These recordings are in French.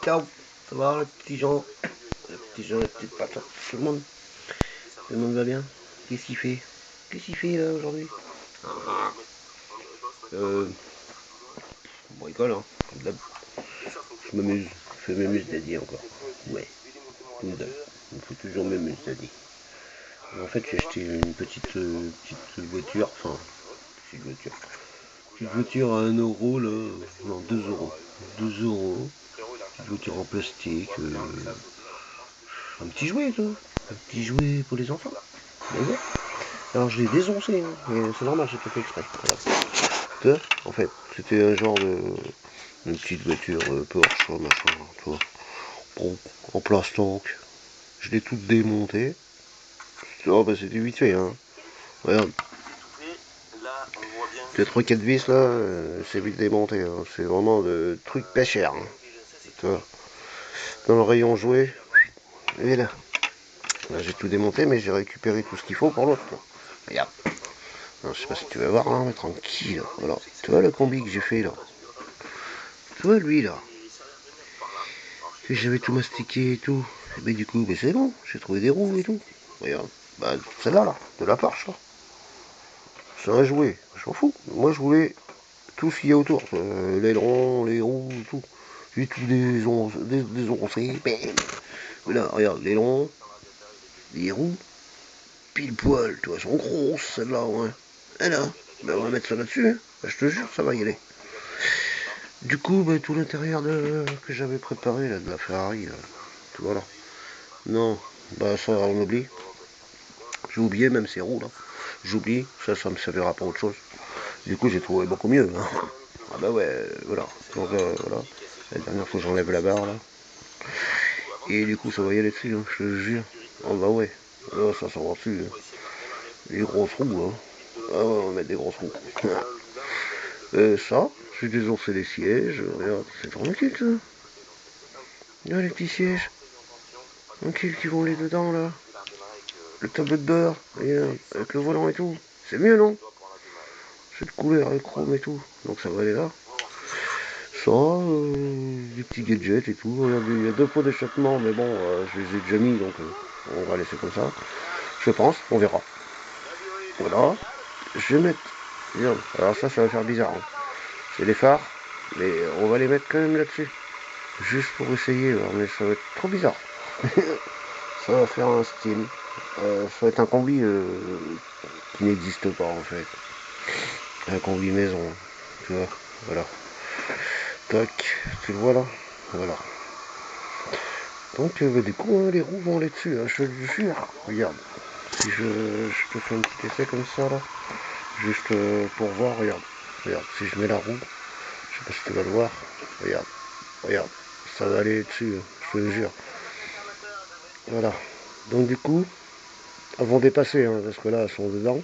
Ciao, ça va les petits gens, les petites pattes, tout le monde va bien. Qu'est-ce qu'il fait? Qu'est-ce qu'il fait là aujourd'hui? Euh, bon, école, hein, comme d'hab. Je m'amuse, je m'amuse daddy encore. Ouais, comme d'hab. Il faut toujours m'amuse daddy. En fait, j'ai acheté une petite voiture, enfin, petite voiture à 1 euro là, non 2 euros. 2 euros, petite voiture en plastique, un petit jouet, toi. Un petit jouet pour les enfants. Mais ouais. Alors je l'ai désoncé, hein, mais c'est normal, j'ai pas fait exprès. Voilà. Tu vois, en fait, c'était un genre de. Une petite voiture Porsche, machin, tu vois. Bon, en plastoc. Je l'ai toute démontée. Oh, bah c'était vite fait, hein. Regarde. Les 3-4 vis là, c'est vite démonté. Hein. C'est vraiment de trucs pas chers. Hein. Tu vois. Dans le rayon jouet, et là. Là j'ai tout démonté, mais j'ai récupéré tout ce qu'il faut pour l'autre. Regarde. Non, je sais pas si tu vas voir, hein, mais tranquille. Voilà. Tu vois le combi que j'ai fait là? Tu vois lui là? J'avais tout mastiqué et tout. Mais du coup, mais c'est bon, j'ai trouvé des roues et tout. Regarde. Bah celle-là là, de la Porsche là. C'est un jouet, je m'en fous. Moi je voulais tout ce qu'il y a autour. L'aileron, les roues, tout. J'ai tout désoncé. Voilà, regarde, l'aileron, les roues, pile poil, tu vois, elles sont grosses celles-là, ouais. Et là, ben, on va mettre ça là-dessus, hein. Ben, je te jure, ça va y aller. Du coup, ben, tout l'intérieur que j'avais préparé là, de la Ferrari, là, tout voilà. Non, bah ça on oublie. J'ai oublié même ces roues là. J'oublie, ça me servira pour autre chose. Du coup j'ai trouvé beaucoup mieux. Hein. Ah bah ouais, voilà. Donc voilà. La dernière fois j'enlève la barre là. Et du coup ça va y aller dessus, hein, je te jure. Oh bah ouais. Là, ça va dessus. Hein. Les grosses roues, hein. Ah ouais, on va mettre des grosses roues. Ça, j'ai désoncé les sièges. Regarde, c'est tranquille ça. Là les petits sièges. Tranquille qui vont les dedans là. Le tableau de bord, regarde, avec le volant et tout. C'est mieux non? Cette couleur et chrome et tout. Donc ça va aller là. Ça, des petits gadgets et tout. Regarde, il y a 2 pots d'échappement, mais bon, je les ai déjà mis, donc on va laisser comme ça. Je pense, on verra. Voilà. Je vais mettre. Regarde, alors ça va faire bizarre. Hein. C'est les phares, mais on va les mettre quand même là-dessus. Juste pour essayer, mais ça va être trop bizarre. Ça va faire un style. Ça va être un combi qui n'existe pas en fait. Un combi maison, tu vois, voilà. Tac, tu le vois là? Voilà. Donc bah, du coup, hein, les roues vont là-dessus, hein, je te le jure. Regarde, si je te fais un petit essai comme ça là, juste pour voir, regarde. Regarde, si je mets la roue, je sais pas si tu vas le voir. Regarde, regarde, ça va aller dessus, hein, je te le jure. Voilà. Donc du coup, elles vont dépasser, hein, parce que là, elles sont dedans.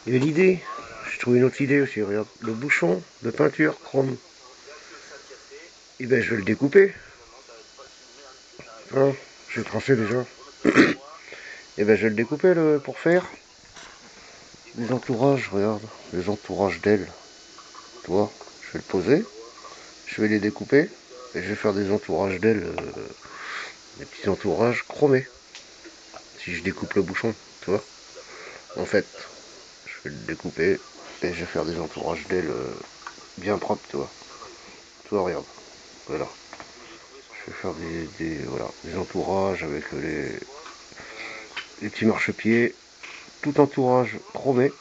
Et l'idée, j'ai trouvé une autre idée aussi, regarde, le bouchon de peinture chrome. Et ben je vais le découper. Hein, j'ai tracé déjà. Et ben je vais le découper pour faire les entourages, regarde, les entourages d'ailes. Tu vois, je vais le poser, je vais les découper et je vais faire des entourages d'ailes, des petits entourages chromés. Si je découpe le bouchon, tu vois. En fait, je vais le découper et je vais faire des entourages d'ailes bien propres, tu vois. Tu vois, regarde, voilà. Je vais faire voilà, des entourages avec les petits marchepieds, tout entourage chromé.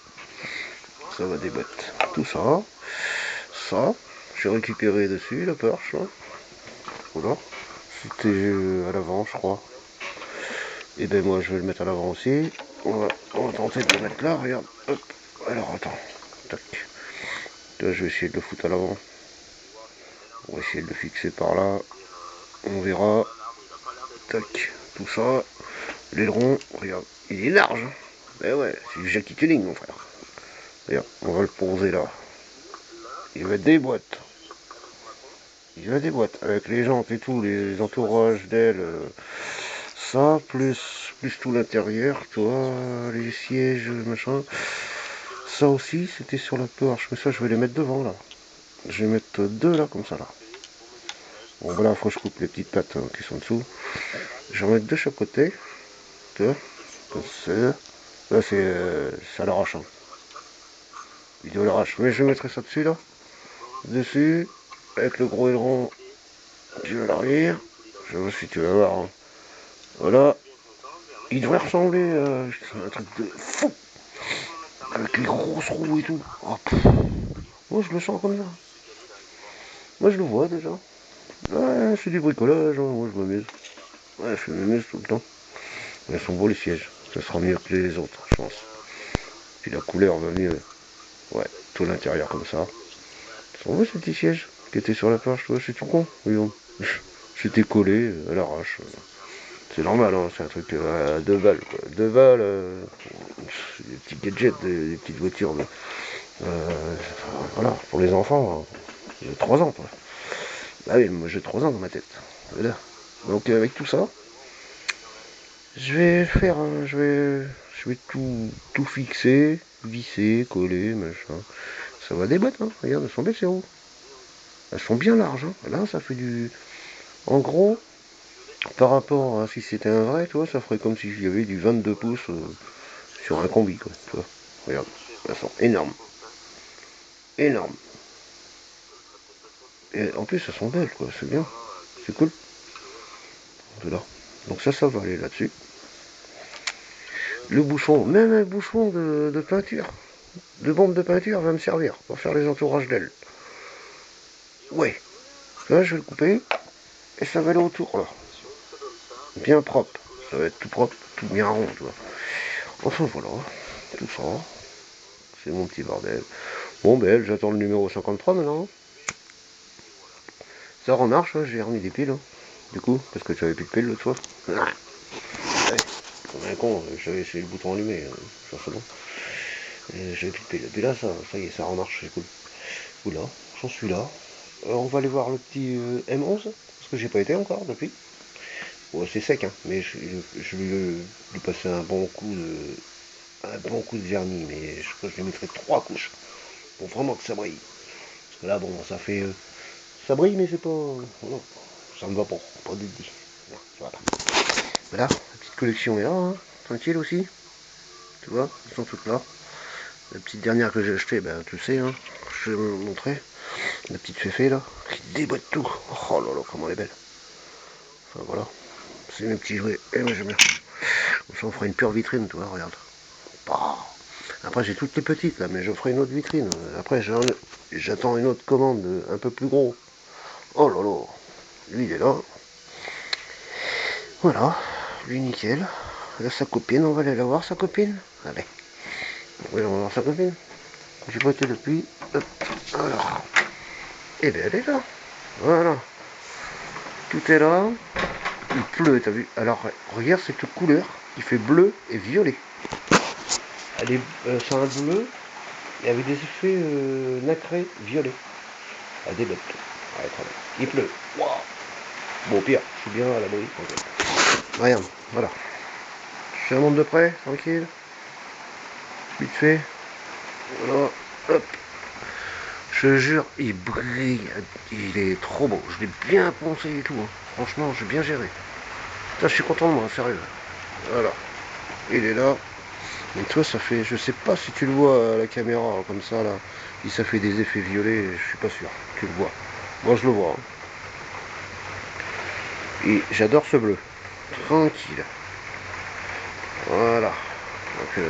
Ça va des bottes. Tout ça. Ça, j'ai récupéré dessus la perche. Là. Voilà. C'était à l'avant, je crois. Et ben moi, je vais le mettre à l'avant aussi. On va tenter de le mettre là, regarde. Hop. Alors, attends. Tac. Là, je vais essayer de le foutre à l'avant. On va essayer de le fixer par là. On verra. Tac. Tout ça. L'aileron, regarde. Il est large. Hein. Ben ouais, c'est du Jackie Tuning, mon frère. Regarde, on va le poser là. Il va être des boîtes. Il y a des boîtes avec les jantes et tout, les entourages d'ailes, ça, plus tout l'intérieur, tu vois, les sièges, machin. Ça aussi, c'était sur la Porsche, mais ça, je vais les mettre devant, là. Je vais mettre deux là, comme ça là. Bon voilà, faut que je coupe les petites pattes qui sont dessous. Je vais en mettre deux chaque côté. Tu vois, comme ça. Là c'est ça l'arrache. Hein. Vidéo l'arrache. Mais je mettrai ça dessus là. Dessus. Avec le gros aileron. Tu vas l'arrière. Je sais pas si tu vas voir. Hein. Voilà. Il devrait ressembler à un truc de fou. Avec les grosses roues et tout. Oh, moi je le sens comme ça. Moi je le vois déjà. Ouais, c'est du bricolage, hein. Moi je m'amuse. Ouais, je m'amuse tout le temps. Elles sont beaux les sièges. Ça sera mieux que les autres, je pense. Puis la couleur va mieux. Ouais, tout l'intérieur comme ça. Ils sont beaux ces petits sièges qui étaient sur la plage, tu vois, c'est tout con. Voyons. C'était collé à l'arrache. C'est normal, hein, c'est un truc à 2 balles, quoi. 2 balles, des petits gadgets, des petites voitures. Voilà, pour les enfants, hein. J'ai 3 ans, quoi. Ah oui, moi j'ai 3 ans dans ma tête. Voilà. Donc avec tout ça, je vais faire, je vais tout fixer, visser, coller, machin. Ça va des boîtes, hein. Regarde, elles sont belles ces roues. Elles sont bien larges, hein. Là, ça fait du, en gros, par rapport à si c'était un vrai, tu vois, ça ferait comme si y avait du 22 pouces sur un combi, quoi. Tu vois. Regarde, elles sont énormes, énormes. Et en plus, elles sont belles, quoi. C'est bien, c'est cool. Voilà. Donc ça va aller là-dessus. Le bouchon, même un bouchon de peinture, de bombe de peinture va me servir pour faire les entourages d'ailes. Ouais. Là, je vais le couper et ça va aller autour, là. Bien propre. Ça va être tout propre, tout bien rond, tu vois. Enfin, voilà. Tout ça. C'est mon petit bordel. Bon, ben, j'attends le numéro 53 maintenant. Ça remarche, hein, j'ai remis des piles. Hein. Du coup, parce que tu avais plus de piles l'autre fois. Ouais. Comme un con, j'avais essayé le bouton allumé. Ça c'est bon. J'avais plus de piles. Et puis là, ça y est, ça remarche, c'est cool. Oula, j'en suis là. On va aller voir le petit M11, parce que j'ai pas été encore depuis. Bon, c'est sec, hein, mais je vais lui passer un bon coup de vernis, mais je crois que je lui mettrai 3 couches pour vraiment que ça brille. Parce que là, bon, ça fait, ça brille, mais c'est pas, non, ça me va pas du tout. Voilà. Voilà, la petite collection est là, hein, tranquille aussi. Tu vois, elles sont toutes là. La petite dernière que j'ai achetée, ben tu sais, hein, je vais vous montrer. La petite féfé là, qui déboîte tout. Oh là là, comment elle est belle. Enfin voilà, c'est mes petits jouets. Et moi j'aime bien. Ça on fera une pure vitrine, tu vois, regarde. Bah. Après j'ai toutes les petites là, mais je ferai une autre vitrine. Après j'attends une autre commande un peu plus gros. Oh là là, lui il est là. Voilà, lui nickel. Là sa copine, on va aller la voir sa copine. Allez, oui, on va voir sa copine. J'ai pas été depuis. Hop, alors. Et bien elle est là. Voilà. Tout est là. Il pleut, t'as vu? Alors regarde cette couleur. Il fait bleu et violet. Elle est, c'est un bleu et avec des effets nacrés violets. Elle déboîte. Ouais, très bien. Il pleut. Wow. Bon, au pire, je suis bien à l'abri. Okay. Regarde, voilà. Je fais un monde de près, tranquille. Vite fait. Voilà. Hop. Je te jure, il brille. Il est trop beau. Je l'ai bien poncé et tout. Hein. Franchement, j'ai bien géré. Putain, je suis content de moi, sérieux. Voilà. Il est là. Et toi, ça fait. Je sais pas si tu le vois à la caméra, comme ça, là. Si ça fait des effets violets, je suis pas sûr. Tu le vois. Moi, je le vois. Hein. Et j'adore ce bleu. Tranquille. Voilà. Donc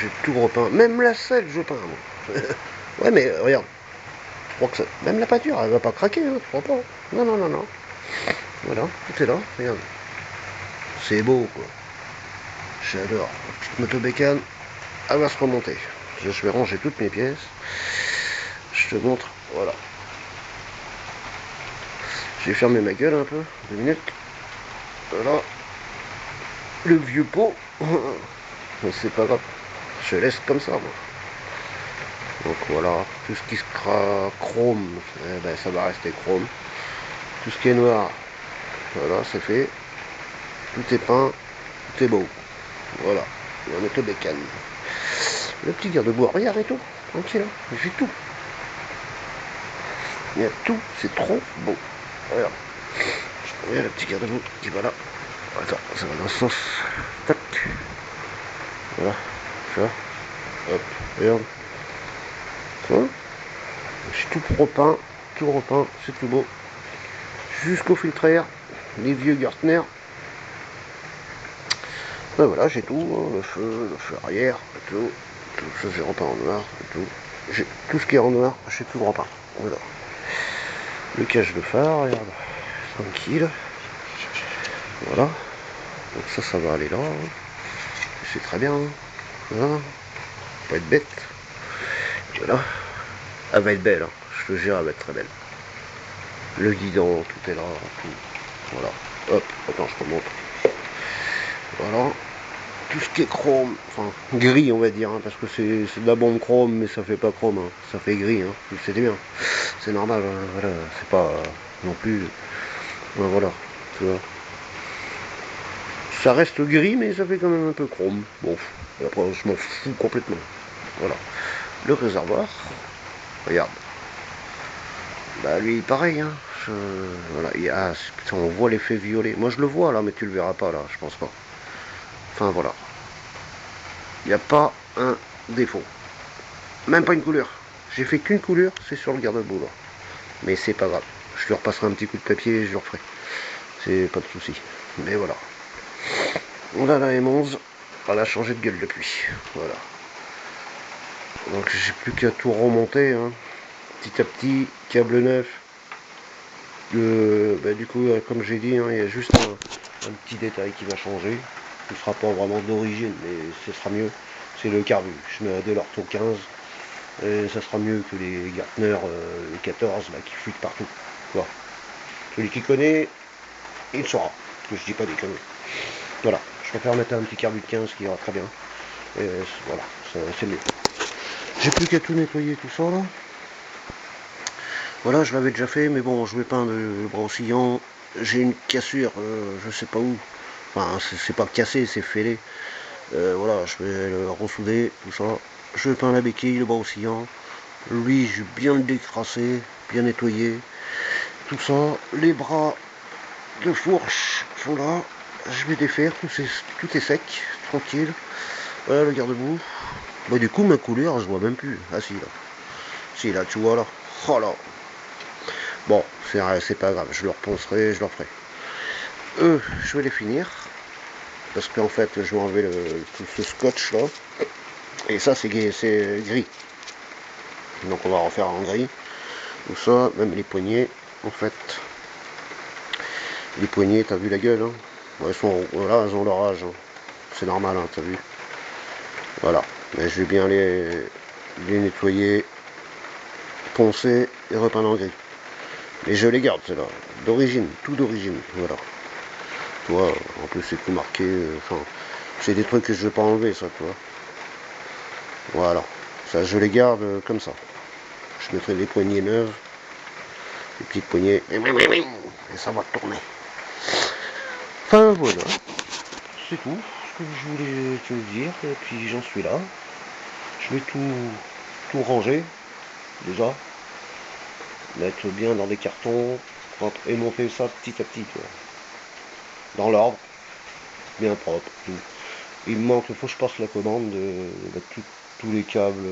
j'ai tout repeint. Même la selle, je peins. Moi. Ouais, mais regarde. Je crois que ça... Même la peinture, elle va pas craquer. Hein, tu crois pas? Non, non, non, non. Voilà, tout est là. Regarde. C'est beau, quoi. J'adore. Petite moto bécane. Elle va se remonter. Je vais ranger toutes mes pièces. Je te montre. Voilà. J'ai fermé ma gueule un peu. 2 minutes. Voilà. Le vieux pot. C'est pas grave. Je laisse comme ça, moi. Donc voilà, tout ce qui sera chrome, ben, ça va rester chrome. Tout ce qui est noir, voilà, c'est fait. Tout est peint, tout est beau. Voilà, on va mettre le bécane. Le petit garde-bois, regarde et tout, tranquille, il fait tout. Il y a tout, c'est trop beau. Regarde. Regarde le petit garde-boue qui va là. Attends, ça va dans ce sens. Tac. Voilà. Tu vois. Hop. Regarde. Tu vois. C'est tout repeint, c'est tout beau. Jusqu'au filtre air, les vieux Gartner. Ben voilà, j'ai tout, hein, le feu arrière, tout ça j'ai repeint en noir, tout. J'ai tout ce qui est en noir, j'ai tout repeint. Voilà. Le cache de phare, regarde, tranquille. Voilà. Donc ça va aller là. Hein. C'est très bien. Hein. Voilà. Pas être bête. Et voilà. Elle va être belle, hein. Je te jure, elle va être très belle. Le guidon, tout est là, tout. Voilà. Hop, attends, je te montre. Voilà. Tout ce qui est chrome, enfin gris on va dire, hein, parce que c'est de la bombe chrome, mais ça fait pas chrome, hein, ça fait gris, hein, c'était bien. C'est normal, hein, voilà, c'est pas non plus. Voilà, tu vois. Ça reste gris, mais ça fait quand même un peu chrome. Bon, et après je m'en fous complètement. Voilà. Le réservoir, regarde. Bah lui pareil, hein. Voilà, putain, on voit l'effet violet. Moi je le vois là, mais tu le verras pas là, je pense pas. Enfin voilà. Il n'y a pas un défaut. Même pas une couleur. J'ai fait qu'une couleur, c'est sur le garde-boue là. Mais c'est pas grave. Je lui repasserai un petit coup de papier et je le referai. C'est pas de souci. Mais voilà. On a la M11. Elle a changé de gueule depuis. Voilà. Donc j'ai plus qu'à tout remonter. Hein. Petit à petit, câble neuf. Du coup, comme j'ai dit, hein, il y a juste un petit détail qui va changer. Ce sera pas vraiment d'origine, mais ce sera mieux. C'est le carbu. Je mets un Delorto 15. Et ça sera mieux que les Gartner 14 là, qui fuitent partout. Voilà. Celui qui connaît, il saura que je dis pas des conneries. Voilà, je préfère mettre un petit carbu de 15 qui ira très bien. Et voilà, c'est mieux. J'ai plus qu'à tout nettoyer tout ça là. Voilà, je l'avais déjà fait, mais bon, je vais peindre le bras oscillant. J'ai une cassure, je sais pas où. Enfin, c'est pas cassé, c'est fêlé. Voilà, je vais le ressouder, tout ça. Je vais peindre la béquille, le bras oscillant. Lui, je vais bien le décrasser, bien nettoyer. Tout ça, les bras de fourche sont là. Je vais défaire, tout est sec, tranquille. Voilà le garde-boue. Bah, du coup, ma couleur, je vois même plus. Ah si, là. Si, là, tu vois, là. Oh là. Bon, c'est pas grave, je le reponcerai, je le referai. Je vais les finir. Parce qu'en fait, je vais enlever tout ce scotch, là. Et ça, c'est gris. Donc, on va refaire en gris. Tout ça, même les poignées, en fait. Les poignées, t'as vu la gueule, hein. Voilà, elles ont leur âge. Hein. C'est normal, hein, t'as vu. Voilà. Mais je vais bien les nettoyer, poncer et repeindre en gris. Mais je les garde, ceux-là. D'origine, tout d'origine. Voilà. Tu vois, en plus c'est tout marqué. Enfin, c'est des trucs que je vais pas enlever, ça, tu vois. Voilà. Ça, je les garde comme ça. Je mettrai des poignées neuves. Des petites poignées. Et ça va tourner. Enfin, voilà. C'est tout ce que je voulais te dire. Et puis j'en suis là. Je vais tout ranger. Déjà. Mettre bien dans des cartons. Et monter ça petit à petit, tu vois. Dans l'ordre. Bien propre. Tout. Il me manque, il faut que je passe la commande de mettre tous les câbles,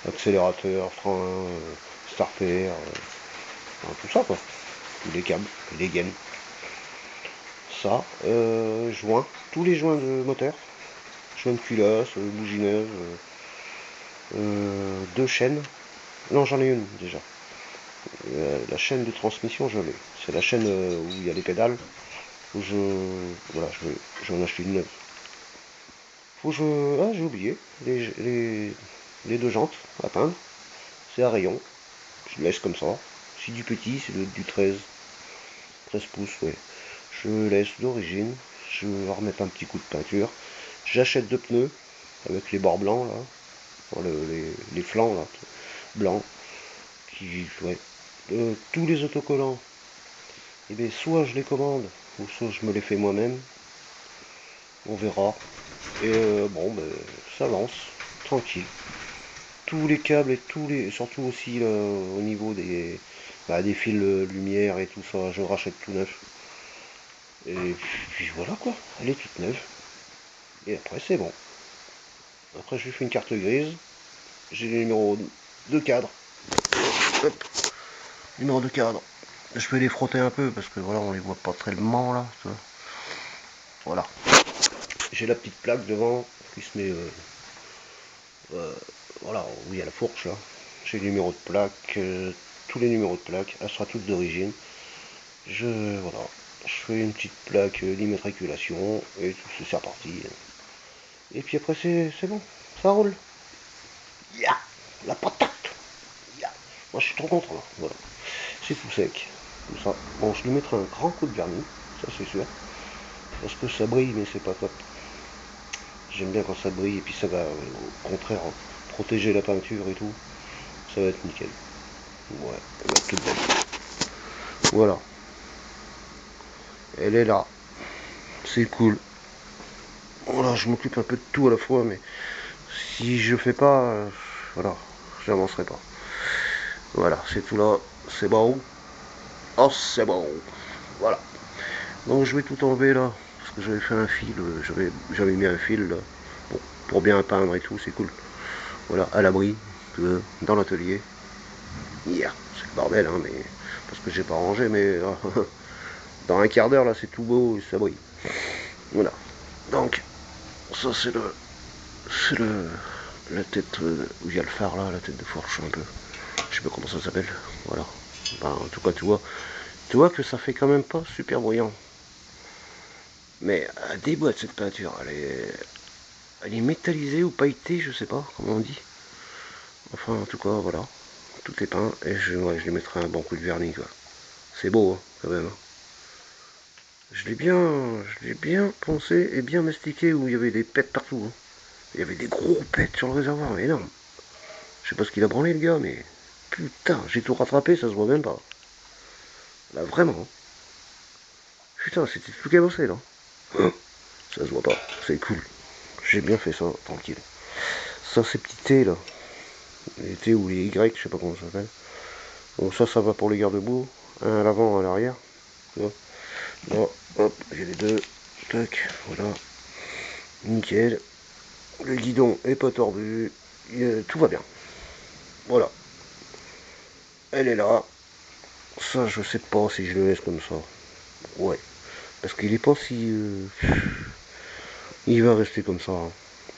accélérateur, frein, starter, tout ça quoi. Tous les câbles, les gaines. Ça, joints, tous les joints de moteur, joints de culasse, bougineuse, deux chaînes. Non, j'en ai une déjà. La chaîne de transmission, je l'ai. C'est la chaîne où il y a les pédales. Où voilà, je vais en acheter une neuve. Ah, j'ai oublié. Les deux jantes à peindre. C'est à rayon. Je laisse comme ça. C'est du petit, c'est du 13 pouces, ouais. Je laisse d'origine. Je vais remettre un petit coup de peinture. J'achète deux pneus avec les bords blancs là. Enfin, les flancs là, blancs. Ouais. Tous les autocollants, eh bien, soit je les commande, ou soit je me les fais moi-même. On verra. Et bon, ben, ça avance. Tranquille. tous les câbles et surtout aussi là, au niveau des fils lumière et tout ça, je rachète tout neuf. Et puis voilà quoi, elle est toute neuve. Et après c'est bon. Après je lui fais une carte grise, j'ai les numéros de cadre. Hop, numéro de cadre. Je vais les frotter un peu parce que voilà, on les voit pas tellement là. Ça. Voilà. J'ai la petite plaque devant qui se met voilà, où il y a la fourche là. J'ai les numéros de plaque, tous les numéros de plaque, elle sera toute d'origine. Voilà, je fais une petite plaque d'immatriculation et c'est reparti. Et puis après c'est bon, ça roule. Yeah, la patate. Yeah. Moi je suis trop content là. Voilà. C'est tout sec. Comme ça. Bon, je lui mettrai un grand coup de vernis, ça c'est sûr. Parce que ça brille mais c'est pas top. J'aime bien quand ça brille et puis ça va au contraire protéger la peinture et tout. Ça va être nickel. Ouais, elle va être toute belle. Voilà. Elle est là. C'est cool. Voilà, je m'occupe un peu de tout à la fois, mais si je fais pas, voilà, j'avancerai pas. Voilà, c'est tout là. C'est bon. Oh, c'est bon. Voilà. Donc je vais tout enlever là. Parce que j'avais fait un fil. J'avais mis un fil là. Pour bien peindre et tout, c'est cool. Voilà, à l'abri, dans l'atelier. Yeah, c'est le bordel, hein, mais. Parce que j'ai pas rangé, mais. Dans un quart d'heure là, c'est tout beau et ça brille. Voilà. Donc, ça c'est la tête où il y a le phare là, la tête de fourche un peu. Je sais pas comment ça s'appelle. Voilà. Ben, en tout cas, tu vois que ça fait quand même pas super bruyant. Mais elle déboîte cette peinture. Elle est métallisée ou pailletée, je sais pas comment on dit. Enfin, en tout cas, voilà. Tout est peint et ouais, je lui mettrai un bon coup de vernis quoi. C'est beau hein, quand même. Hein. Je l'ai bien pensé et bien mastiqué où il y avait des pets partout. Hein. Il y avait des gros pets sur le réservoir, mais énorme. Je sais pas ce qu'il a branlé le gars, mais putain, j'ai tout rattrapé, ça se voit même pas. Là, vraiment. Putain, c'était tout cabossé, là. Ça se voit pas, c'est cool. J'ai bien fait ça, tranquille. Ça, ces petits T, là. Les T ou les Y, je sais pas comment ça s'appelle. Bon, ça va pour les garde-boue. Un à l'avant, un à l'arrière. Là, hop, j'ai les deux. Tac, voilà. Nickel. Le guidon est pas tordu. Tout va bien. Voilà. Elle est là. Ça, je sais pas si je le laisse comme ça. Ouais. Parce qu'il est pas si... il va rester comme ça. Hein.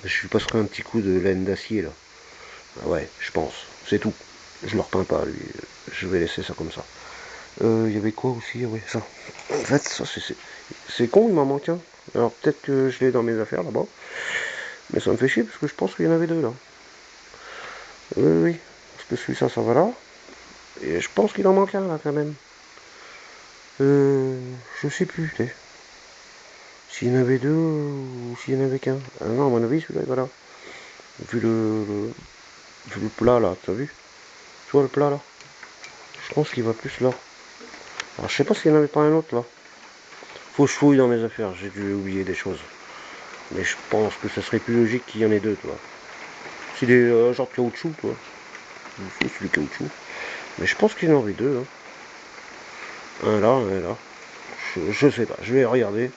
Je lui passerai un petit coup de laine d'acier, là. Ah ouais, je pense. C'est tout. Je le repeins pas, lui. Je vais laisser ça comme ça. Il y avait quoi aussi? Ah ouais, ça. En fait, ça, c'est con, il m'en manque un. Alors, peut-être que je l'ai dans mes affaires, là-bas. Mais ça me fait chier, parce que je pense qu'il y en avait deux, là. Oui. Parce que celui-là, ça va là. Et je pense qu'il en manque un, là, quand même. Je sais plus, t'es. S'il y en avait deux ou s'il y en avait qu'un. Ah non, à mon avis, celui-là, voilà. Vu vu le plat là, t'as vu? Tu vois le plat là? Je pense qu'il va plus là. Alors je sais pas s'il n'y en avait pas un autre là. Faut que je fouille dans mes affaires, j'ai dû oublier des choses. Mais je pense que ça serait plus logique qu'il y en ait deux, toi. C'est des genres de caoutchouc, toi. C'est du caoutchouc. Mais je pense qu'il y en aurait deux. Hein. Un là, un là. Je sais pas, je vais regarder.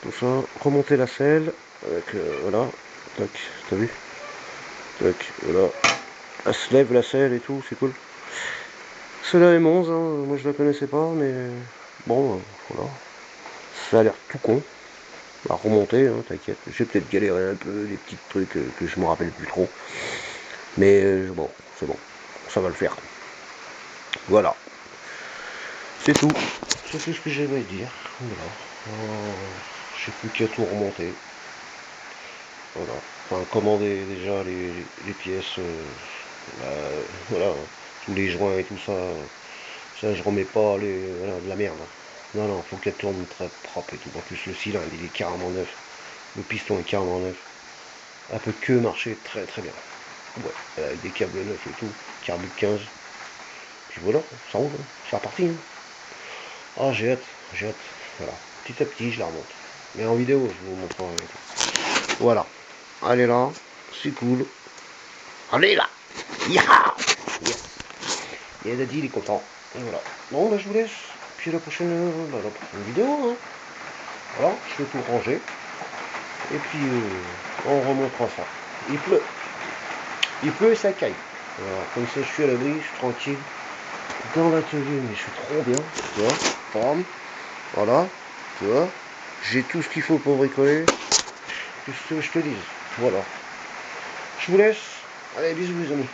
Tout ça, remonter la selle. Avec, voilà. Tac, t'as vu? Tac, voilà. Elle se lève la selle et tout, c'est cool. Celle-là est 11, hein. Moi je la connaissais pas, mais bon, voilà. Ça a l'air tout con. À remonter, hein, t'inquiète. J'ai peut-être galéré un peu, des petits trucs que je me rappelle plus trop. Mais bon, c'est bon. Ça va le faire. Voilà. C'est tout. C'est tout ce que j'avais à dire. Voilà. Je sais plus qu'à tout remonter. Voilà. Enfin, commander déjà les pièces. Voilà. Tous les joints et tout ça. Ça, je remets pas voilà, de la merde. Non, non, faut qu'elle tourne très propre et tout. En plus, le cylindre, il est carrément neuf. Le piston est carrément neuf. Elle peut que marcher très très bien. Ouais, avec des câbles neufs et tout. Carbure 15. Puis voilà, ça roule. Hein. C'est reparti. Hein. Ah, j'ai hâte, j'ai hâte. Voilà. Petit à petit, je la remonte. Mais en vidéo, je vous montrerai. Voilà. Elle est là. C'est cool. Elle est là. Yeah, yes. Et Daddy il est content. Et voilà. Bon bah je vous laisse. Puis à la prochaine vidéo. Hein. Voilà, je vais tout ranger. Et puis on remontera ça. Il pleut. Il pleut et ça caille. Voilà. Comme ça je suis à l'abri, je suis tranquille. Dans l'atelier, mais je suis trop bien. Tu vois. Bam. Voilà. Tu vois. J'ai tout ce qu'il faut pour bricoler. Qu'est-ce que je te dis? Voilà. Je vous laisse. Allez, bisous les amis.